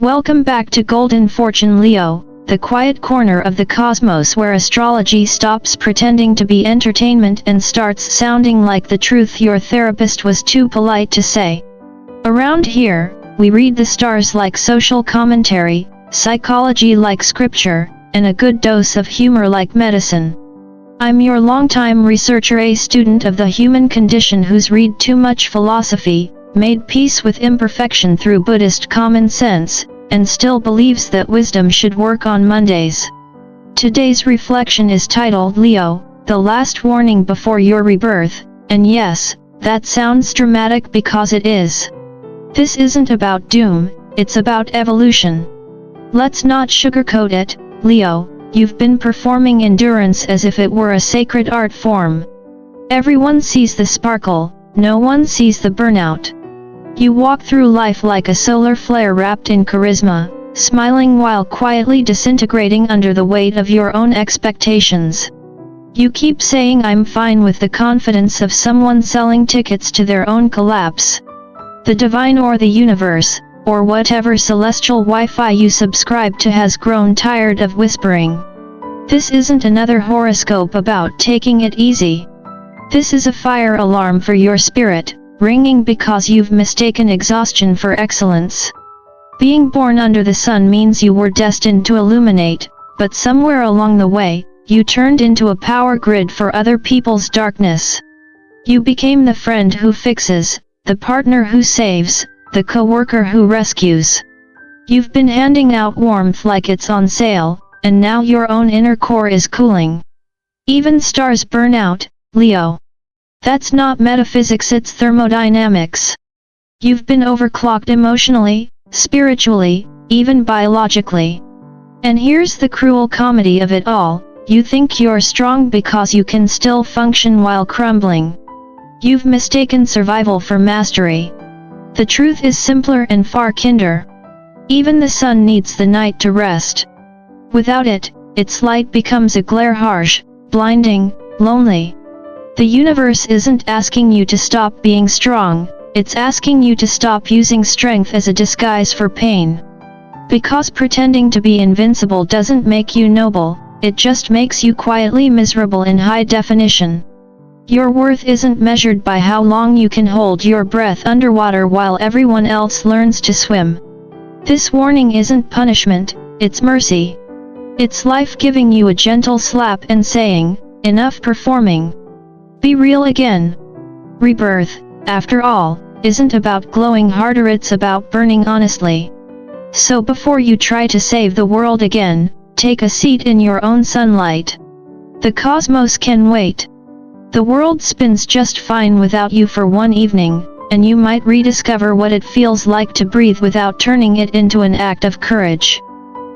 Welcome back to Golden Fortune Leo, the quiet corner of the cosmos where astrology stops pretending to be entertainment and starts sounding like the truth your therapist was too polite to say. Around here, we read the stars like social commentary, psychology like scripture, and a good dose of humor like medicine. I'm your longtime researcher, a student of the human condition who's read too much philosophy, made peace with imperfection through Buddhist common sense, and still believes that wisdom should work on Mondays. Today's reflection is titled Leo, the last warning before your rebirth, and yes, that sounds dramatic because it is. This isn't about doom, it's about evolution. Let's not sugarcoat it, Leo, you've been performing endurance as if it were a sacred art form. Everyone sees the sparkle, no one sees the burnout. You walk through life like a solar flare wrapped in charisma, smiling while quietly disintegrating under the weight of your own expectations. You keep saying I'm fine with the confidence of someone selling tickets to their own collapse. The divine or the universe, or whatever celestial Wi-Fi you subscribe to has grown tired of whispering. This isn't another horoscope about taking it easy. This is a fire alarm for your spirit, ringing because you've mistaken exhaustion for excellence. Being born under the sun means you were destined to illuminate, but somewhere along the way, you turned into a power grid for other people's darkness. You became the friend who fixes, the partner who saves, the co-worker who rescues. You've been handing out warmth like it's on sale, and now your own inner core is cooling. Even stars burn out, Leo. That's not metaphysics, it's thermodynamics. You've been overclocked emotionally, spiritually, even biologically. And here's the cruel comedy of it all, you think you're strong because you can still function while crumbling. You've mistaken survival for mastery. The truth is simpler and far kinder. Even the sun needs the night to rest. Without it, its light becomes a glare, harsh, blinding, lonely. The universe isn't asking you to stop being strong, it's asking you to stop using strength as a disguise for pain. Because pretending to be invincible doesn't make you noble, it just makes you quietly miserable in high definition. Your worth isn't measured by how long you can hold your breath underwater while everyone else learns to swim. This warning isn't punishment, it's mercy. It's life giving you a gentle slap and saying, enough performing. Be real again. Rebirth, after all, isn't about glowing harder, it's about burning honestly. So before you try to save the world again, take a seat in your own sunlight. The cosmos can wait. The world spins just fine without you for one evening, and you might rediscover what it feels like to breathe without turning it into an act of courage.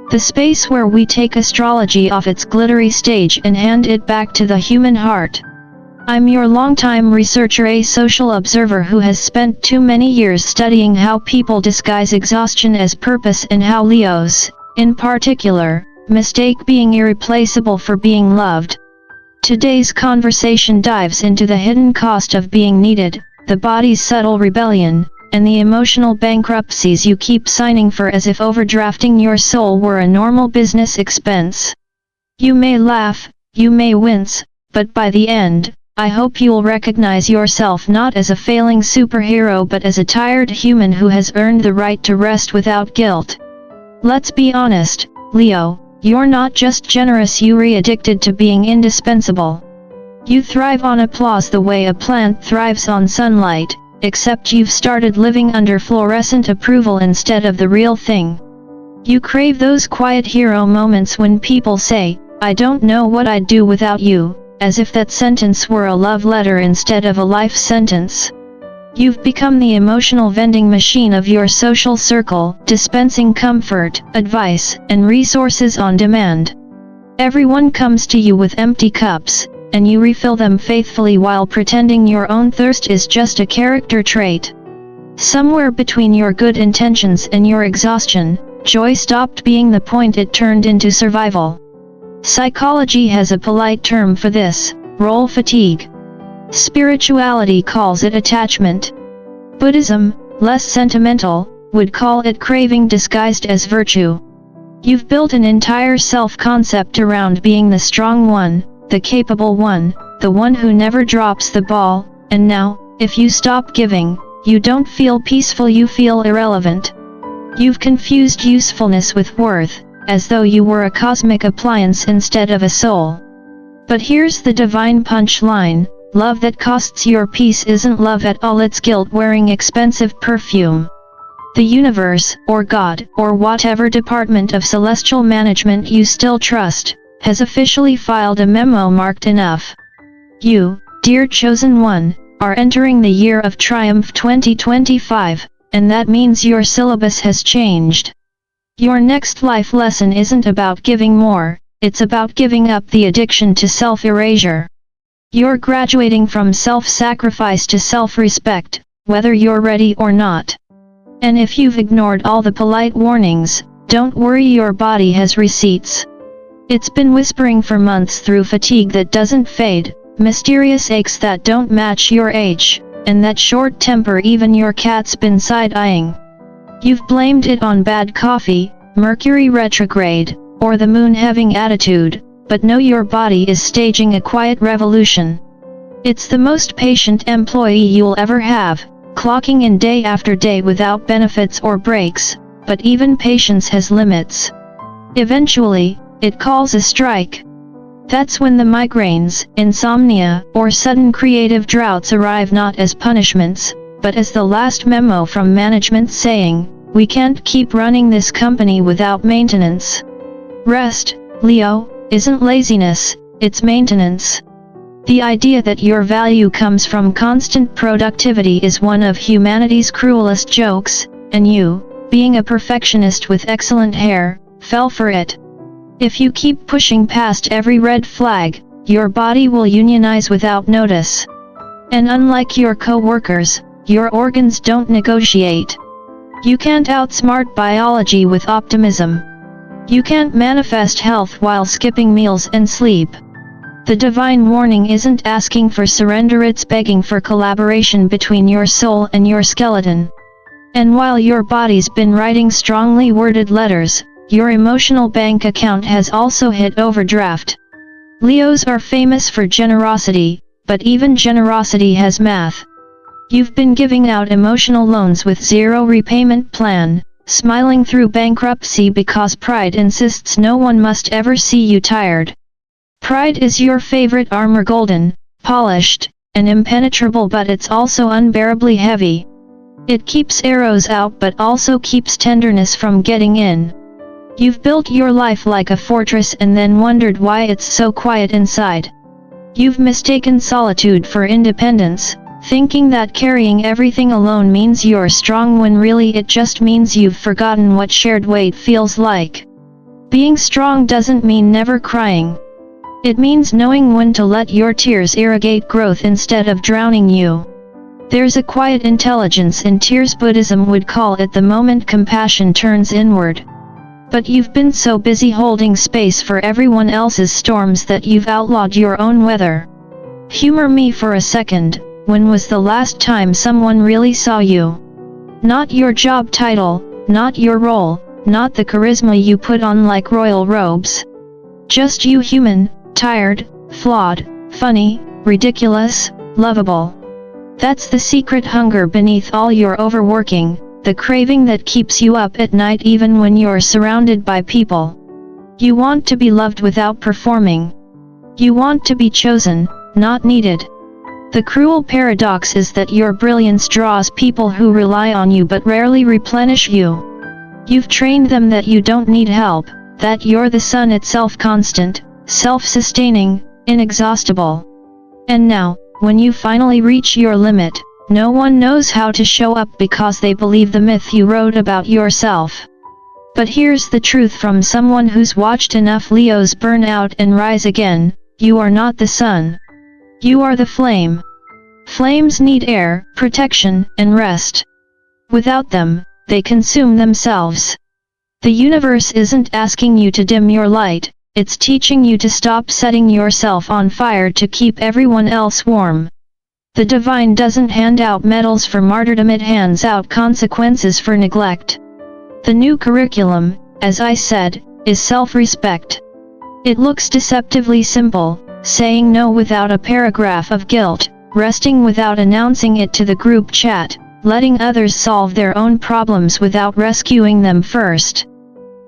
The space where we take astrology off its glittery stage and hand it back to the human heart. I'm your longtime researcher, a social observer who has spent too many years studying how people disguise exhaustion as purpose and how Leos, in particular, mistake being irreplaceable for being loved. Today's conversation dives into the hidden cost of being needed, the body's subtle rebellion, and the emotional bankruptcies you keep signing for as if overdrafting your soul were a normal business expense. You may laugh, you may wince, but by the end, I hope you'll recognize yourself not as a failing superhero but as a tired human who has earned the right to rest without guilt. Let's be honest, Leo, you're not just generous, you're addicted to being indispensable. You thrive on applause the way a plant thrives on sunlight, except you've started living under fluorescent approval instead of the real thing. You crave those quiet hero moments when people say, I don't know what I'd do without you, as if that sentence were a love letter instead of a life sentence. You've become the emotional vending machine of your social circle, dispensing comfort, advice, and resources on demand. Everyone comes to you with empty cups, and you refill them faithfully while pretending your own thirst is just a character trait. Somewhere between your good intentions and your exhaustion, joy stopped being the point, it turned into survival. Psychology has a polite term for this, role fatigue. Spirituality calls it attachment. Buddhism, less sentimental, would call it craving disguised as virtue. You've built an entire self-concept around being the strong one, the capable one, the one who never drops the ball, and now, if you stop giving, you don't feel peaceful, you feel irrelevant. You've confused usefulness with worth, as though you were a cosmic appliance instead of a soul. But here's the divine punchline: love that costs your peace isn't love at all, it's guilt wearing expensive perfume. The universe, or God, or whatever department of celestial management you still trust, has officially filed a memo marked enough. You, dear chosen one, are entering the year of triumph 2025, and that means your syllabus has changed. Your next life lesson isn't about giving more, it's about giving up the addiction to self-erasure. You're graduating from self-sacrifice to self-respect, whether you're ready or not. And if you've ignored all the polite warnings, don't worry, your body has receipts. It's been whispering for months through fatigue that doesn't fade, mysterious aches that don't match your age, and that short temper even your cat's been side-eyeing. You've blamed it on bad coffee, Mercury retrograde, or the moon having attitude, but no, your body is staging a quiet revolution. It's the most patient employee you'll ever have, clocking in day after day without benefits or breaks, but even patience has limits. Eventually, it calls a strike. That's when the migraines, insomnia, or sudden creative droughts arrive, not as punishments, but as the last memo from management saying, "We can't keep running this company without maintenance." Rest, Leo, isn't laziness, it's maintenance. The idea that your value comes from constant productivity is one of humanity's cruelest jokes, and you, being a perfectionist with excellent hair, fell for it. If you keep pushing past every red flag, your body will unionize without notice. And unlike your co-workers, your organs don't negotiate. You can't outsmart biology with optimism. You can't manifest health while skipping meals and sleep. The divine warning isn't asking for surrender, it's begging for collaboration between your soul and your skeleton. And while your body's been writing strongly worded letters, your emotional bank account has also hit overdraft. Leos are famous for generosity, but even generosity has math. You've been giving out emotional loans with zero repayment plan, smiling through bankruptcy because pride insists no one must ever see you tired. Pride is your favorite armor, golden, polished, and impenetrable, but it's also unbearably heavy. It keeps arrows out but also keeps tenderness from getting in. You've built your life like a fortress and then wondered why it's so quiet inside. You've mistaken solitude for independence, thinking that carrying everything alone means you're strong when really it just means you've forgotten what shared weight feels like. Being strong doesn't mean never crying. It means knowing when to let your tears irrigate growth instead of drowning you. There's a quiet intelligence in tears. Buddhism would call it the moment compassion turns inward. But you've been so busy holding space for everyone else's storms that you've outlawed your own weather. Humor me for a second, when was the last time someone really saw you? Not your job title, not your role, not the charisma you put on like royal robes. Just you, human, tired, flawed, funny, ridiculous, lovable. That's the secret hunger beneath all your overworking, the craving that keeps you up at night even when you're surrounded by people. You want to be loved without performing. You want to be chosen, not needed. The cruel paradox is that your brilliance draws people who rely on you but rarely replenish you. You've trained them that you don't need help, that you're the sun itself, constant, self-sustaining, inexhaustible. And now, when you finally reach your limit, no one knows how to show up because they believe the myth you wrote about yourself. But here's the truth from someone who's watched enough Leos burn out and rise again: you are not the sun. You are the flame. Flames need air, protection, and rest. Without them, they consume themselves. The universe isn't asking you to dim your light, it's teaching you to stop setting yourself on fire to keep everyone else warm. The divine doesn't hand out medals for martyrdom, it hands out consequences for neglect. The new curriculum, as I said, is self-respect. It looks deceptively simple, saying no without a paragraph of guilt, resting without announcing it to the group chat, letting others solve their own problems without rescuing them first.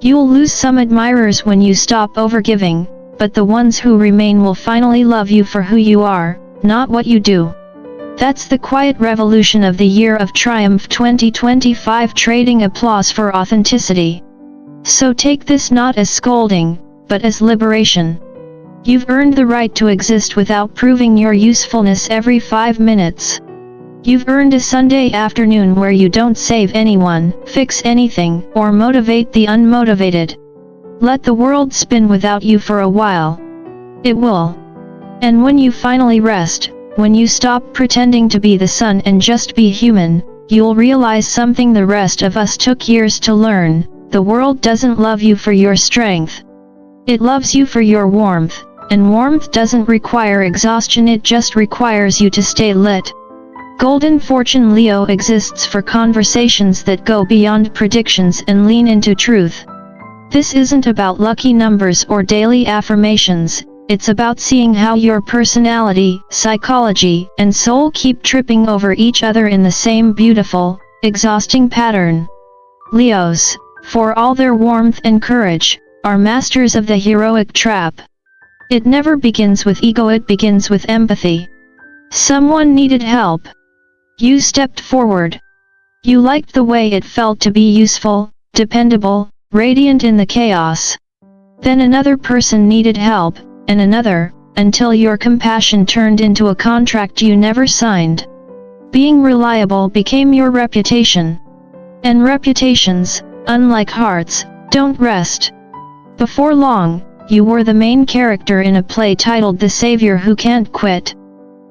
You'll lose some admirers when you stop overgiving, but the ones who remain will finally love you for who you are, not what you do. That's the quiet revolution of the Year of Triumph 2025, trading applause for authenticity. So take this not as scolding, but as liberation. You've earned the right to exist without proving your usefulness every 5 minutes. You've earned a Sunday afternoon where you don't save anyone, fix anything, or motivate the unmotivated. Let the world spin without you for a while. It will. And when you finally rest, when you stop pretending to be the sun and just be human, you'll realize something the rest of us took years to learn: the world doesn't love you for your strength. It loves you for your warmth, and warmth doesn't require exhaustion, it just requires you to stay lit. Golden Fortune Leo exists for conversations that go beyond predictions and lean into truth. This isn't about lucky numbers or daily affirmations, it's about seeing how your personality, psychology, and soul keep tripping over each other in the same beautiful, exhausting pattern. Leos, for all their warmth and courage, are masters of the heroic trap. It never begins with ego, it begins with empathy. Someone needed help. You stepped forward. You liked the way it felt to be useful, dependable, radiant in the chaos. Then another person needed help, and another, until your compassion turned into a contract you never signed. Being reliable became your reputation. And reputations, unlike hearts, don't rest. Before long, you were the main character in a play titled The Savior Who Can't Quit.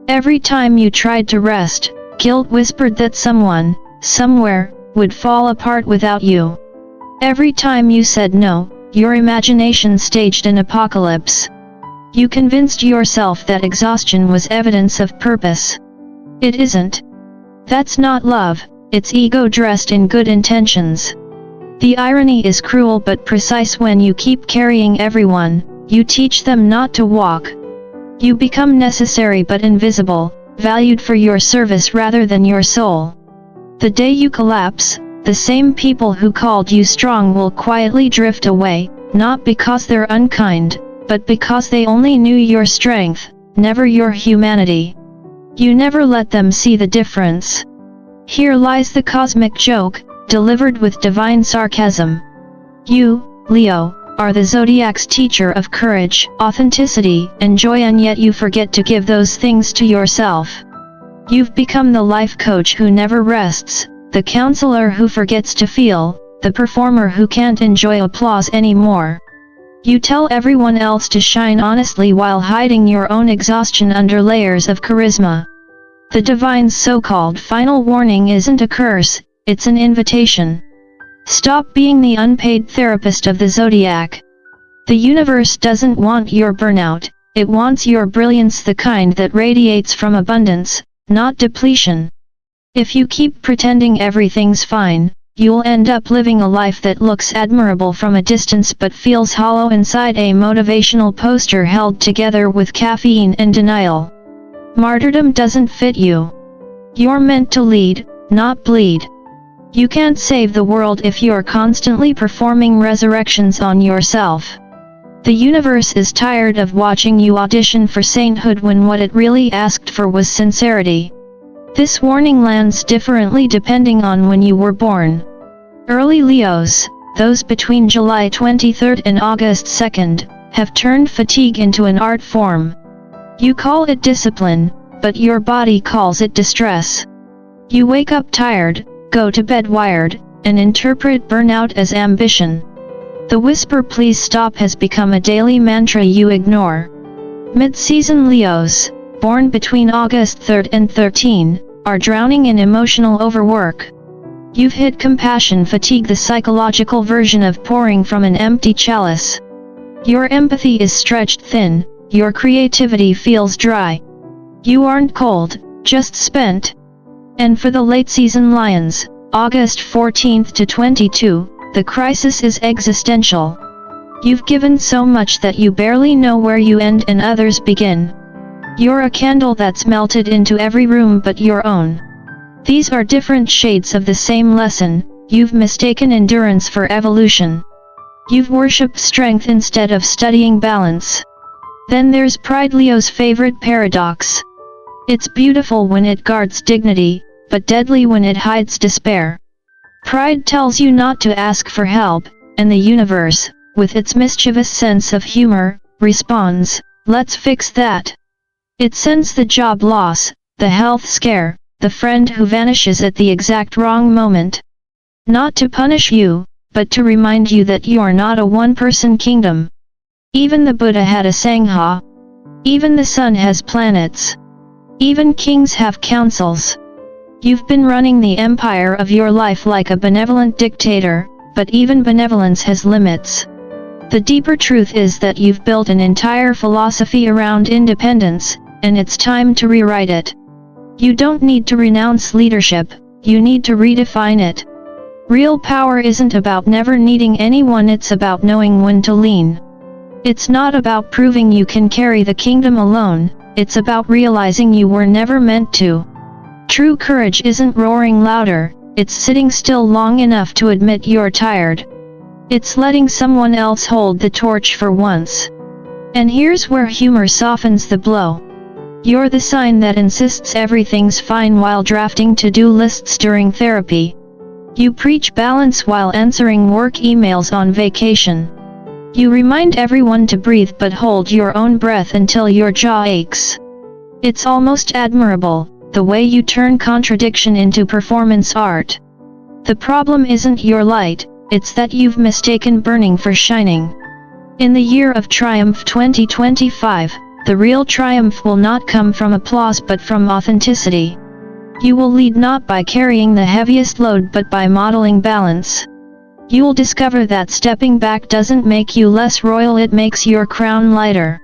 Every time you tried to rest, guilt whispered that someone, somewhere, would fall apart without you. Every time you said no, your imagination staged an apocalypse. You convinced yourself that exhaustion was evidence of purpose. It isn't. That's not love, it's ego dressed in good intentions. The irony is cruel but precise: when you keep carrying everyone, you teach them not to walk. You become necessary but invisible, valued for your service rather than your soul. The day you collapse, the same people who called you strong will quietly drift away, not because they're unkind, but because they only knew your strength, never your humanity. You never let them see the difference. Here lies the cosmic joke, delivered with divine sarcasm. You, Leo, are the Zodiac's teacher of courage, authenticity, and joy, and yet you forget to give those things to yourself. You've become the life coach who never rests, the counselor who forgets to feel, the performer who can't enjoy applause anymore. You tell everyone else to shine honestly while hiding your own exhaustion under layers of charisma. The divine's so-called final warning isn't a curse, it's an invitation. Stop being the unpaid therapist of the Zodiac. The universe doesn't want your burnout, it wants your brilliance, the kind that radiates from abundance, not depletion. If you keep pretending everything's fine, you'll end up living a life that looks admirable from a distance but feels hollow inside, a motivational poster held together with caffeine and denial. Martyrdom doesn't fit you. You're meant to lead, not bleed. You can't save the world if you're constantly performing resurrections on yourself. The universe is tired of watching you audition for sainthood when what it really asked for was sincerity. This warning lands differently depending on when you were born. Early Leos, those between July 23 and August 2, have turned fatigue into an art form. You call it discipline, but your body calls it distress. You wake up tired, go to bed wired, and interpret burnout as ambition. The whisper "please stop" has become a daily mantra you ignore. Mid-season Leos, born between August 3 and 13, are drowning in emotional overwork. You've hit compassion fatigue, the psychological version of pouring from an empty chalice. Your empathy is stretched thin, your creativity feels dry. You aren't cold, just spent. And for the late season lions, August 14th to 22, the crisis is existential. You've given so much that you barely know where you end and others begin. You're a candle that's melted into every room but your own. These are different shades of the same lesson. You've mistaken endurance for evolution. You've worshipped strength instead of studying balance. Then there's Pride, Leo's favorite paradox. It's beautiful when it guards dignity, but deadly when it hides despair. Pride tells you not to ask for help, and the universe, with its mischievous sense of humor, responds, "Let's fix that." It sends the job loss, the health scare, the friend who vanishes at the exact wrong moment. Not to punish you, but to remind you that you're not a one-person kingdom. Even the Buddha had a Sangha. Even the sun has planets. Even kings have councils. You've been running the empire of your life like a benevolent dictator, but even benevolence has limits. The deeper truth is that you've built an entire philosophy around independence, and it's time to rewrite it. You don't need to renounce leadership, you need to redefine it. Real power isn't about never needing anyone, it's about knowing when to lean. It's not about proving you can carry the kingdom alone, it's about realizing you were never meant to. True courage isn't roaring louder, it's sitting still long enough to admit you're tired. It's letting someone else hold the torch for once. And here's where humor softens the blow. You're the sign that insists everything's fine while drafting to-do lists during therapy. You preach balance while answering work emails on vacation. You remind everyone to breathe but hold your own breath until your jaw aches. It's almost admirable, the way you turn contradiction into performance art. The problem isn't your light, it's that you've mistaken burning for shining. In the year of triumph 2025, the real triumph will not come from applause but from authenticity. You will lead not by carrying the heaviest load but by modeling balance. You'll discover that stepping back doesn't make you less royal, it makes your crown lighter.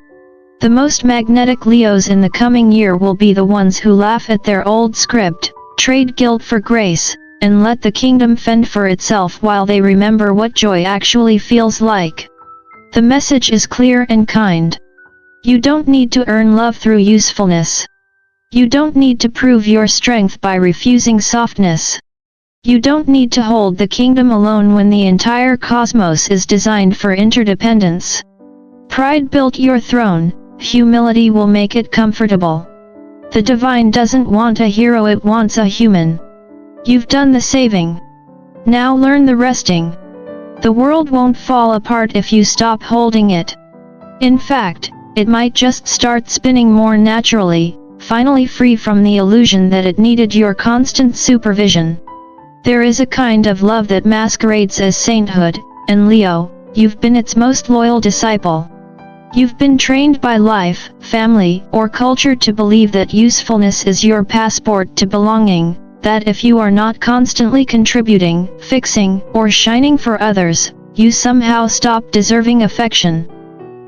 The most magnetic Leos in the coming year will be the ones who laugh at their old script, trade guilt for grace, and let the kingdom fend for itself while they remember what joy actually feels like. The message is clear and kind. You don't need to earn love through usefulness. You don't need to prove your strength by refusing softness. You don't need to hold the kingdom alone when the entire cosmos is designed for interdependence. Pride built your throne, humility will make it comfortable. The divine doesn't want a hero, it wants a human. You've done the saving. Now learn the resting. The world won't fall apart if you stop holding it. In fact, it might just start spinning more naturally, finally free from the illusion that it needed your constant supervision. There is a kind of love that masquerades as sainthood, and Leo, you've been its most loyal disciple. You've been trained by life, family, or culture to believe that usefulness is your passport to belonging, that if you are not constantly contributing, fixing, or shining for others, you somehow stop deserving affection.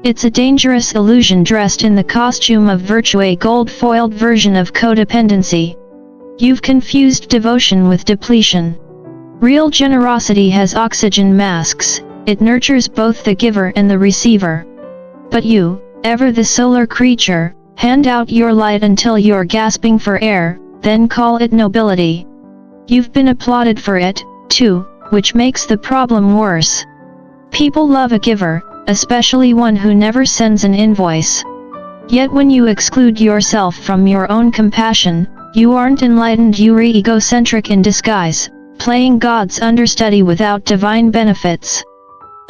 It's a dangerous illusion dressed in the costume of virtue, a gold-foiled version of codependency. You've confused devotion with depletion. Real generosity has oxygen masks, it nurtures both the giver and the receiver. But you, ever the solar creature, hand out your light until you're gasping for air, then call it nobility. You've been applauded for it, too, which makes the problem worse. People love a giver, especially one who never sends an invoice. Yet when you exclude yourself from your own compassion, you aren't enlightened, you're egocentric in disguise, playing God's understudy without divine benefits.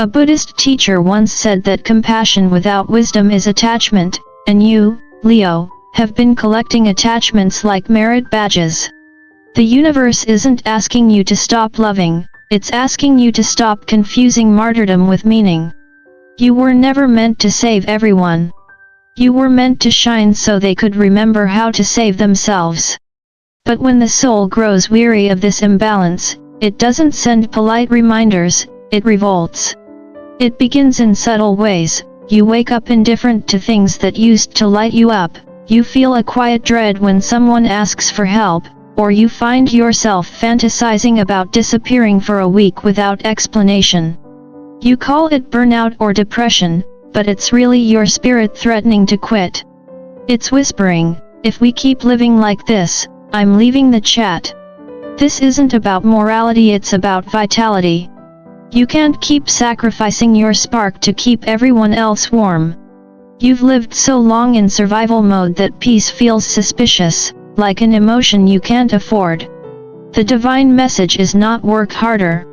A Buddhist teacher once said that compassion without wisdom is attachment, and you, Leo, have been collecting attachments like merit badges. The universe isn't asking you to stop loving, it's asking you to stop confusing martyrdom with meaning. You were never meant to save everyone. You were meant to shine so they could remember how to save themselves. But when the soul grows weary of this imbalance, it doesn't send polite reminders, it revolts. It begins in subtle ways. You wake up indifferent to things that used to light you up, you feel a quiet dread when someone asks for help, or you find yourself fantasizing about disappearing for a week without explanation. You call it burnout or depression, but it's really your spirit threatening to quit. It's whispering, if we keep living like this, I'm leaving the chat. This isn't about morality, it's about vitality. You can't keep sacrificing your spark to keep everyone else warm. You've lived so long in survival mode that peace feels suspicious, like an emotion you can't afford. The divine message is not work harder.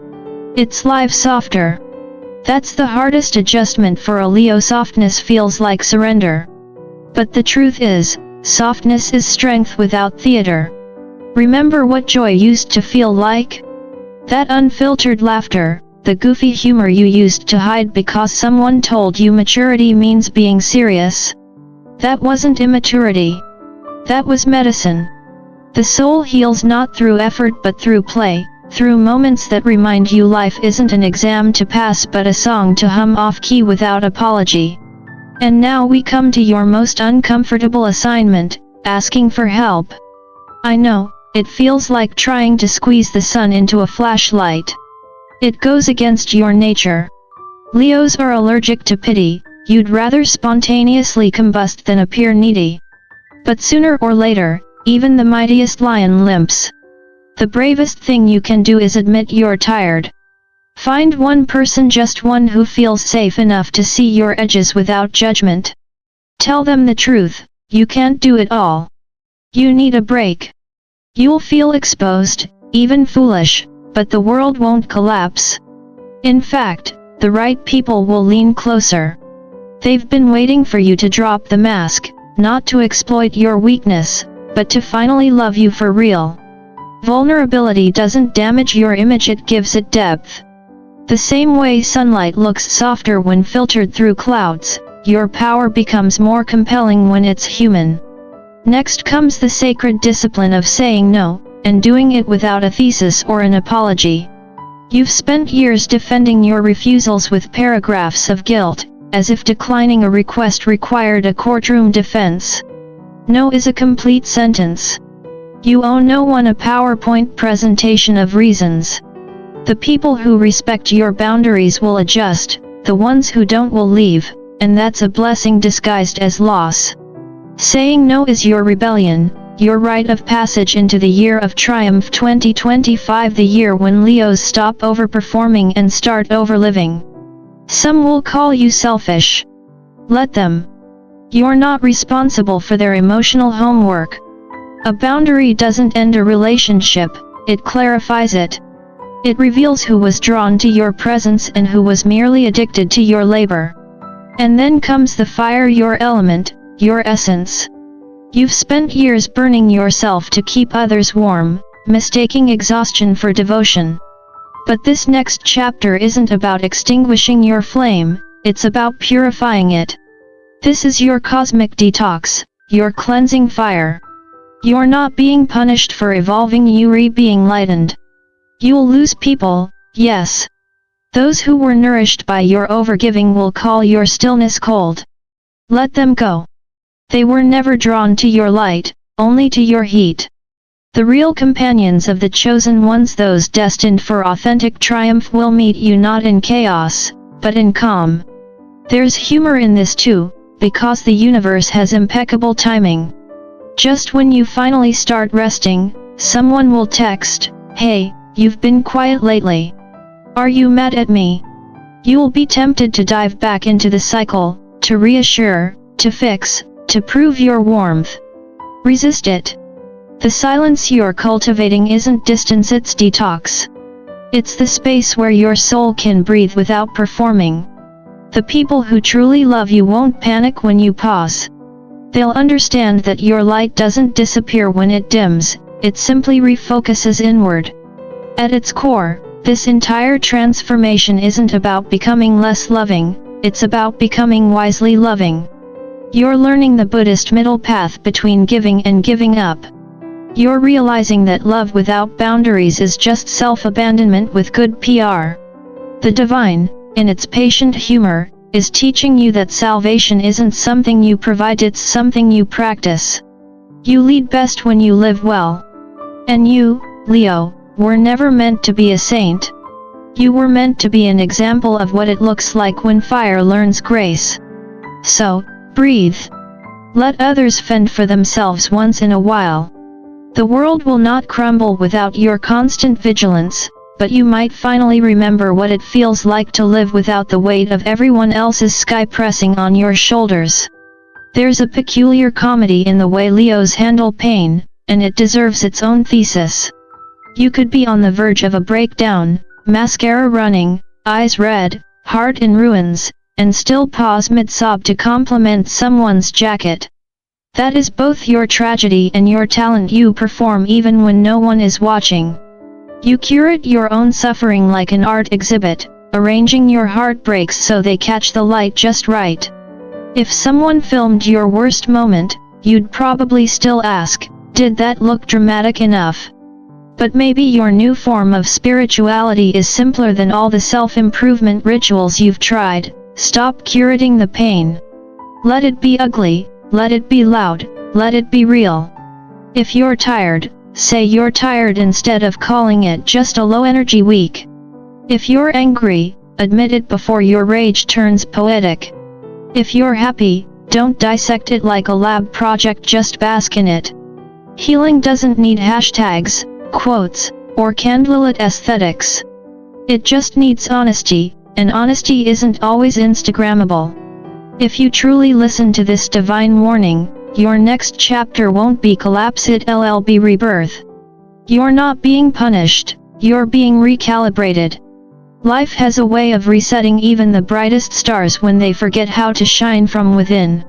It's live softer. That's the hardest adjustment for a Leo. Softness feels like surrender. But the truth is, softness is strength without theater. Remember what joy used to feel like? That unfiltered laughter, the goofy humor you used to hide because someone told you maturity means being serious. That wasn't immaturity. That was medicine. The soul heals not through effort but through play, through moments that remind you life isn't an exam to pass but a song to hum off-key without apology. And now we come to your most uncomfortable assignment, asking for help. I know, it feels like trying to squeeze the sun into a flashlight. It goes against your nature. Leos are allergic to pity, you'd rather spontaneously combust than appear needy. But sooner or later, even the mightiest lion limps. The bravest thing you can do is admit you're tired. Find one person, just one, who feels safe enough to see your edges without judgment. Tell them the truth, you can't do it all. You need a break. You'll feel exposed, even foolish, but the world won't collapse. In fact, the right people will lean closer. They've been waiting for you to drop the mask, not to exploit your weakness, but to finally love you for real. Vulnerability doesn't damage your image, it gives it depth. The same way sunlight looks softer when filtered through clouds, your power becomes more compelling when it's human. Next comes the sacred discipline of saying no, and doing it without a thesis or an apology. You've spent years defending your refusals with paragraphs of guilt, as if declining a request required a courtroom defense. No is a complete sentence. You owe no one a PowerPoint presentation of reasons. The people who respect your boundaries will adjust, the ones who don't will leave, and that's a blessing disguised as loss. Saying no is your rebellion, your rite of passage into the year of triumph 2025, the year when Leos stop overperforming and start overliving. Some will call you selfish. Let them. You're not responsible for their emotional homework. A boundary doesn't end a relationship, it clarifies it. It reveals who was drawn to your presence and who was merely addicted to your labor. And then comes the fire, your element, your essence. You've spent years burning yourself to keep others warm, mistaking exhaustion for devotion. But this next chapter isn't about extinguishing your flame, it's about purifying it. This is your cosmic detox, your cleansing fire. You're not being punished for evolving, you're being lightened. You'll lose people, yes. Those who were nourished by your overgiving will call your stillness cold. Let them go. They were never drawn to your light, only to your heat. The real companions of the chosen ones, those destined for authentic triumph, will meet you not in chaos, but in calm. There's humor in this too, because the universe has impeccable timing. Just when you finally start resting, someone will text, "Hey, you've been quiet lately. Are you mad at me?" You'll be tempted to dive back into the cycle, to reassure, to fix, to prove your warmth. Resist it. The silence you're cultivating isn't distance, it's detox. It's the space where your soul can breathe without performing. The people who truly love you won't panic when you pause. They'll understand that your light doesn't disappear when it dims, it simply refocuses inward. At its core, this entire transformation isn't about becoming less loving, it's about becoming wisely loving. You're learning the Buddhist middle path between giving and giving up. You're realizing that love without boundaries is just self-abandonment with good PR. The divine, in its patient humor, is teaching you that salvation isn't something you provide, it's something you practice. You lead best when you live well. And you, Leo, were never meant to be a saint. You were meant to be an example of what it looks like when fire learns grace. So, breathe. Let others fend for themselves once in a while. The world will not crumble without your constant vigilance, but you might finally remember what it feels like to live without the weight of everyone else's sky pressing on your shoulders. There's a peculiar comedy in the way Leos handle pain, and it deserves its own thesis. You could be on the verge of a breakdown, mascara running, eyes red, heart in ruins, and still pause mid-sob to compliment someone's jacket. That is both your tragedy and your talent. You perform even when no one is watching. You curate your own suffering like an art exhibit, arranging your heartbreaks so they catch the light just right. If someone filmed your worst moment, you'd probably still ask, did that look dramatic enough? But maybe your new form of spirituality is simpler than all the self-improvement rituals you've tried. Stop curating the pain. Let it be ugly, let it be loud, let it be real. If you're tired, say you're tired instead of calling it just a low-energy week. If you're angry, admit it before your rage turns poetic. If you're happy, don't dissect it like a lab project, just bask in it. Healing doesn't need hashtags, quotes, or candlelit aesthetics. It just needs honesty, and honesty isn't always Instagrammable. If you truly listen to this divine warning, your next chapter won't be collapse, it'll be rebirth. You're not being punished, you're being recalibrated. Life has a way of resetting even the brightest stars when they forget how to shine from within.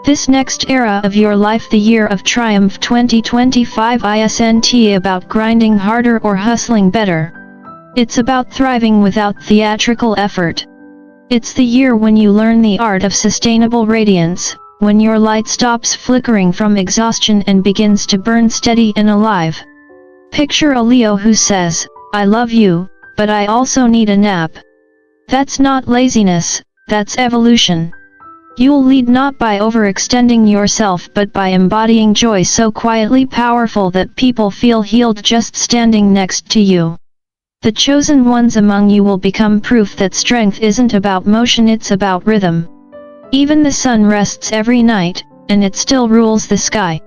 This next era of your life, the year of triumph 2025, isn't about grinding harder or hustling better. It's about thriving without theatrical effort. It's the year when you learn the art of sustainable radiance, when your light stops flickering from exhaustion and begins to burn steady and alive. Picture a Leo who says, I love you, but I also need a nap. That's not laziness, that's evolution. You'll lead not by overextending yourself but by embodying joy so quietly powerful that people feel healed just standing next to you. The chosen ones among you will become proof that strength isn't about motion, it's about rhythm. Even the sun rests every night, and it still rules the sky.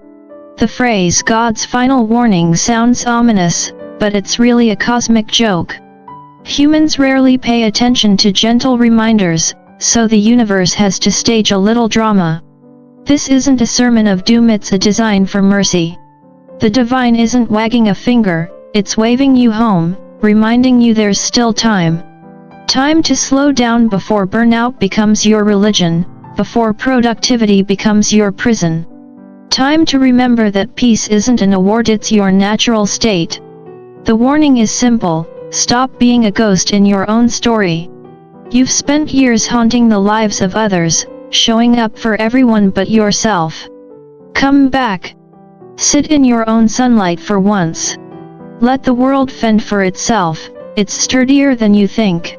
The phrase God's final warning sounds ominous, but it's really a cosmic joke. Humans rarely pay attention to gentle reminders, so the universe has to stage a little drama. This isn't a sermon of doom, it's a design for mercy. The divine isn't wagging a finger, it's waving you home, reminding you there's still time. Time to slow down before burnout becomes your religion, before productivity becomes your prison. Time to remember that peace isn't an award, it's your natural state. The warning is simple, stop being a ghost in your own story. You've spent years haunting the lives of others, showing up for everyone but yourself. Come back. Sit in your own sunlight for once. Let the world fend for itself, it's sturdier than you think.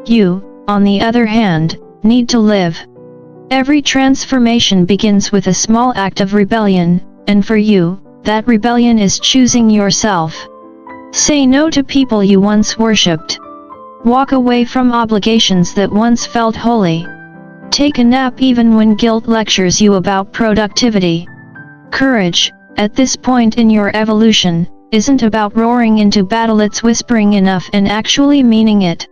You, on the other hand, need to live. Every transformation begins with a small act of rebellion, and for you, that rebellion is choosing yourself. Say no to people you once worshipped. Walk away from obligations that once felt holy. Take a nap even when guilt lectures you about productivity. Courage, at this point in your evolution, isn't about roaring into battle, it's whispering enough and actually meaning it.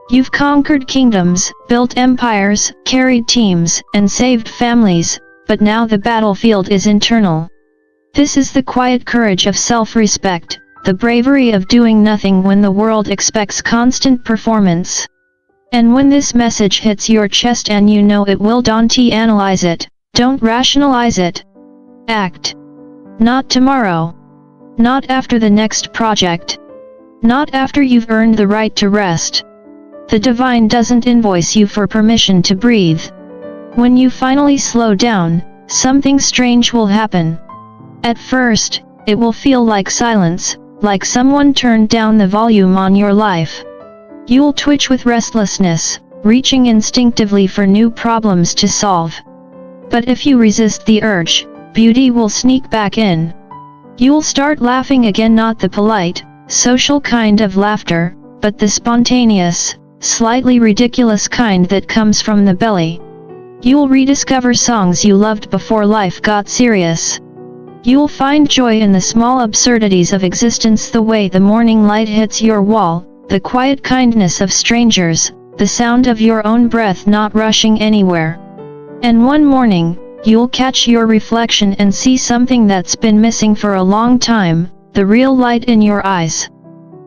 You've conquered kingdoms, built empires, carried teams, and saved families, but now the battlefield is internal. This is the quiet courage of self-respect, the bravery of doing nothing when the world expects constant performance. And when this message hits your chest and you know it will, don't analyze it, don't rationalize it. Act. Not tomorrow. Not after the next project. Not after you've earned the right to rest. The divine doesn't invoice you for permission to breathe. When you finally slow down, something strange will happen. At first, it will feel like silence, like someone turned down the volume on your life. You'll twitch with restlessness, reaching instinctively for new problems to solve. But if you resist the urge, beauty will sneak back in. You'll start laughing again, not the polite, social kind of laughter, but the spontaneous, slightly ridiculous kind that comes from the belly. You'll rediscover songs you loved before life got serious. You'll find joy in the small absurdities of existence, the way the morning light hits your wall, the quiet kindness of strangers, the sound of your own breath not rushing anywhere. And one morning, you'll catch your reflection and see something that's been missing for a long time, the real light in your eyes.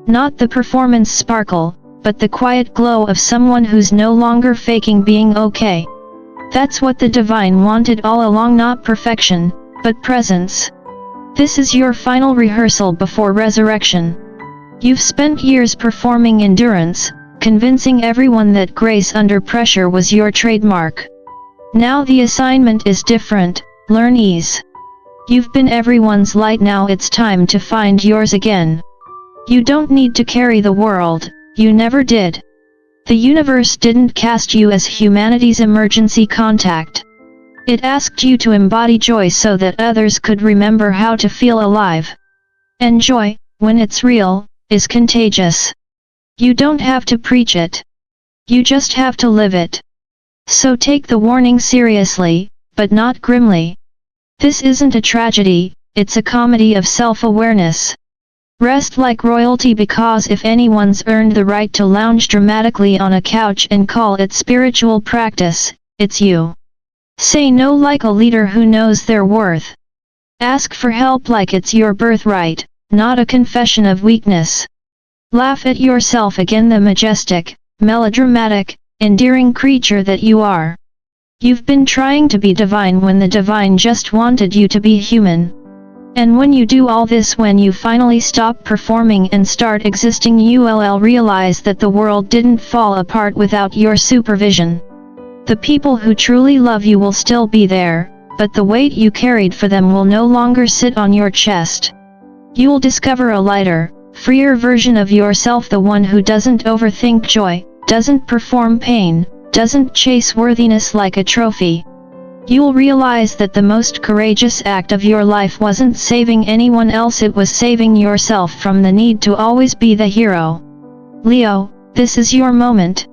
Not the performance sparkle, but the quiet glow of someone who's no longer faking being okay. That's what the divine wanted all along, not perfection, but presence. This is your final rehearsal before resurrection. You've spent years performing endurance, convincing everyone that grace under pressure was your trademark. Now the assignment is different, learn ease. You've been everyone's light, now it's time to find yours again. You don't need to carry the world, you never did. The universe didn't cast you as humanity's emergency contact. It asked you to embody joy so that others could remember how to feel alive. And joy, when it's real, is contagious. You don't have to preach it. You just have to live it. So take the warning seriously, but not grimly. This isn't a tragedy, it's a comedy of self-awareness. Rest like royalty, because if anyone's earned the right to lounge dramatically on a couch and call it spiritual practice, it's you. Say no like a leader who knows their worth. Ask for help like it's your birthright, not a confession of weakness. Laugh at yourself again, the majestic, melodramatic, endearing creature that you are. You've been trying to be divine when the divine just wanted you to be human. And when you do all this, when you finally stop performing and start existing, you'll realize that the world didn't fall apart without your supervision. The people who truly love you will still be there, but the weight you carried for them will no longer sit on your chest. You'll discover a lighter, freer version of yourself, the one who doesn't overthink joy, doesn't perform pain, doesn't chase worthiness like a trophy. You'll realize that the most courageous act of your life wasn't saving anyone else, it was saving yourself from the need to always be the hero. Leo, this is your moment.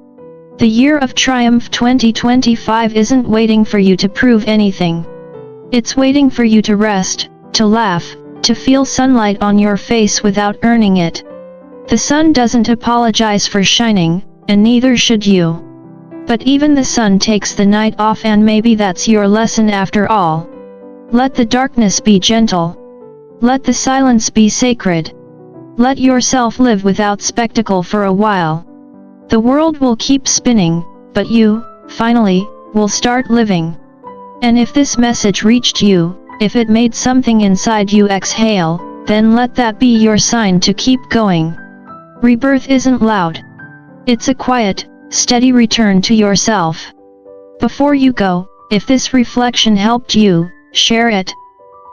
The year of triumph 2025 isn't waiting for you to prove anything. It's waiting for you to rest, to laugh, to feel sunlight on your face without earning it. The sun doesn't apologize for shining, and neither should you. But even the sun takes the night off, and maybe that's your lesson after all. Let the darkness be gentle. Let the silence be sacred. Let yourself live without spectacle for a while. The world will keep spinning, but you, finally, will start living. And if this message reached you, if it made something inside you exhale, then let that be your sign to keep going. Rebirth isn't loud. It's a quiet, steady return to yourself. Before you go, if this reflection helped you, share it.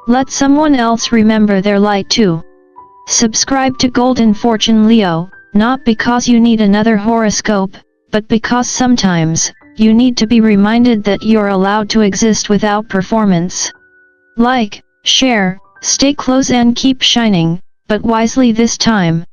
Let someone else remember their light too. Subscribe to Golden Fortune Leo, not because you need another horoscope, but because sometimes, you need to be reminded that you're allowed to exist without performance. Like, share, stay close and keep shining, but wisely this time.